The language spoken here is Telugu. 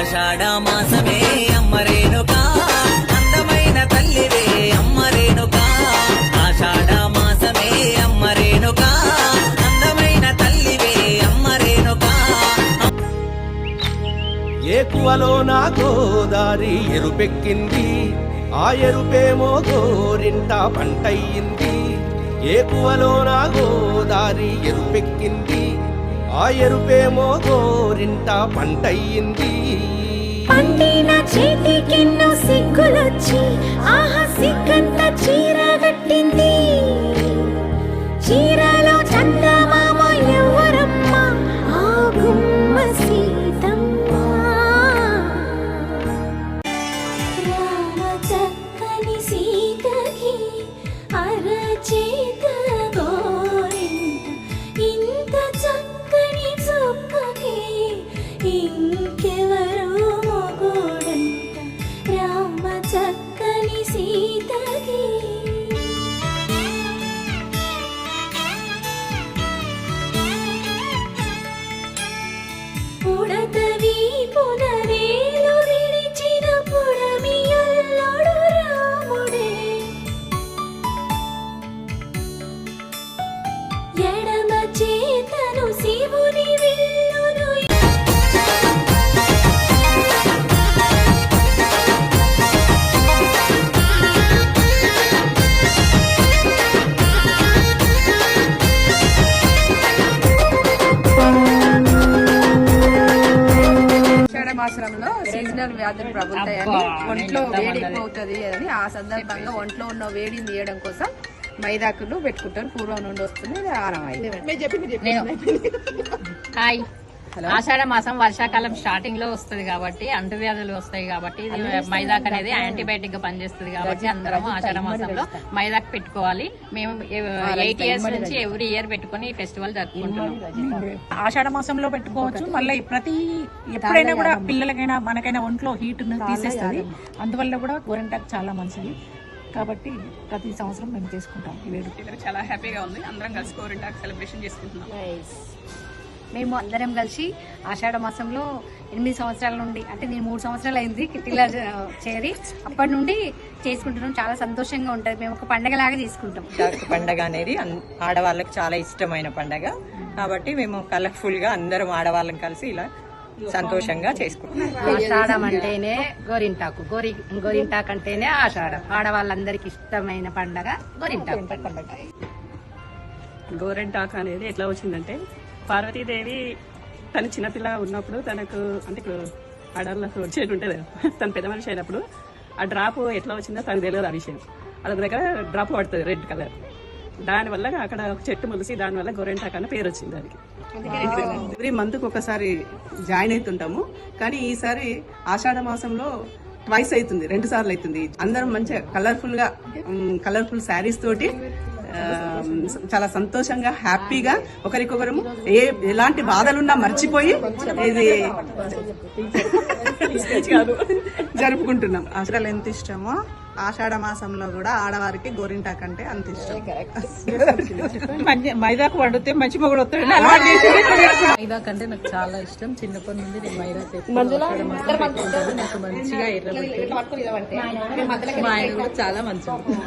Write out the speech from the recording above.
ఆషాఢ మాసమే అమ్మ రేణుకా అందమైన తల్లివే అమ్మ రేణుకా ఆషాఢ మాసమే అమ్మ రేణుకా అందమైన తల్లివే అమ్మ రేణుకా ఏకువలో నా గోదారి ఎరుపెక్కింది ఆ ఎరుపేమో గోరింట పంటయ్యింది ఏకువలో నా గోదారి ఎరుపెక్కింది ఆ ఎరుపేమో గోరింట పంటయ్యింది పండిన చేతికెన్నో సిగ్గులొచ్చి ఆహా సిగ్గంత చీర కట్టింది చీరలో చందమామ ఎవరమ్మ ఆ గుమ్మ సీతమ్మ రామ చక్కని సీతకి అరచేత గోరింట ఇంత చక్కని చుక్కకి ఇంకెవరు మొగుడంట రామ చక్కని సీతకి పుడతవి పునరేలు విడిచిన పుడమియల్లుడు రాముడే ఎడమ చేతను శివుని విల్లును మాసంలో సీజనల్ వ్యాధులు ప్రబుతాయని ఒంట్లో వేడి ఎక్కువ అవుతుంది అని ఆ సందర్భంగా ఒంట్లో ఉన్న వేడిని తీయడం కోసం మైదాకులు పెట్టుకుంటారు పూర్వం నుండి వస్తుంది హాయ్ ఆషాఢ మాసం వర్షాకాలం స్టార్టింగ్ లో వస్తుంది కాబట్టి అంటువ్యాధులు వస్తాయి కాబట్టి ఇది మైదాక్ అనేది యాంటీబయాటిక్ గా పనిచేస్తుంది కాబట్టి అందరం ఆషాఢ మాసంలో మైదాక్ పెట్టుకోవాలి మేము 8 years నుంచి ఎవ్రీ ఇయర్ పెట్టుకుని ఈ ఫెస్టివల్ జరుపుకుంటున్నాం ఆషాఢ మాసంలో పెట్టుకోవచ్చు మళ్ళీ ఎప్పుడైనా కూడా పిల్లలకైనా మనకైనా ఒంట్లో హీట్ తీసేస్తుంది అందువల్ల కూడా గోరింటాకు చాలా మంచిది కాబట్టి ప్రతి సంవత్సరం మేము చేసుకుంటాం ఈ వేడుక చాలా హ్యాపీగా ఉంది అందరం కలిసి గోరింటాకు సెలబ్రేషన్ చేసుకుంటున్నాం మేము అందరం కలిసి ఆషాఢ మాసంలో 8 సంవత్సరాల నుండి అంటే నేను 3 సంవత్సరాలు అయింది కిట్టిలా చేరి అప్పటి నుండి చేసుకుంటున్నాం చాలా సంతోషంగా ఉంటుంది మేము ఒక పండగలాగా తీసుకుంటాం పండగ అనేది ఆడవాళ్ళకి చాలా ఇష్టమైన పండగ కాబట్టి మేము కలర్ఫుల్ గా అందరం ఆడవాళ్ళం కలిసి ఇలా సంతోషంగా చేసుకుంటాం ఆషాఢం అంటేనే గోరింటాకు గోరింటాకు అంటేనే ఆషాఢం ఆడవాళ్ళందరికి ఇష్టమైన పండగ గోరింటాకు పండగ గోరింటాకు అనేది ఎట్లా వచ్చిందంటే పార్వతీదేవి తను చిన్నపిల్ల ఉన్నప్పుడు తనకు అంటే ఆడవాళ్ళకు వచ్చేది ఉంటుంది తను పెద్ద మనిషి అయినప్పుడు ఆ డ్రాప్ ఎట్లా వచ్చిందో తనకు తెలియదు ఆ విషయం అదొక దగ్గర డ్రాప్ పడుతుంది రెడ్ కలర్ దానివల్ల అక్కడ ఒక చెట్టు మొలిసి దానివల్ల గోరింటాకు అన్న పేరు వచ్చింది దానికి ఎవ్రీ మంత్కి ఒకసారి జాయిన్ అవుతుంటాము కానీ ఈసారి ఆషాఢ మాసంలో ట్వైస్ అవుతుంది 2 సార్లు అవుతుంది అందరం మంచిగా కలర్ఫుల్ శారీస్ తోటి చాలా సంతోషంగా హ్యాపీగా ఒకరికొకరు ఎలాంటి బాధలున్నా మర్చిపోయి ఇది జరుపుకుంటున్నాం. అసలు ఎంత ఇష్టమో ఆషాఢ మాసంలో కూడా ఆడవారికి గోరింటాకు అంటే అంత ఇష్టం. మైదాకు వండితే మంచి మొగుడు వస్తాడు. మైదాక్ అంటే నాకు చాలా ఇష్టం. చిన్నప్పటి నుండి నేను మైదాక్ నాకు మంచిగా ఎర్రబెట్టి మా ఆయన కూడా చాలా మంచిది.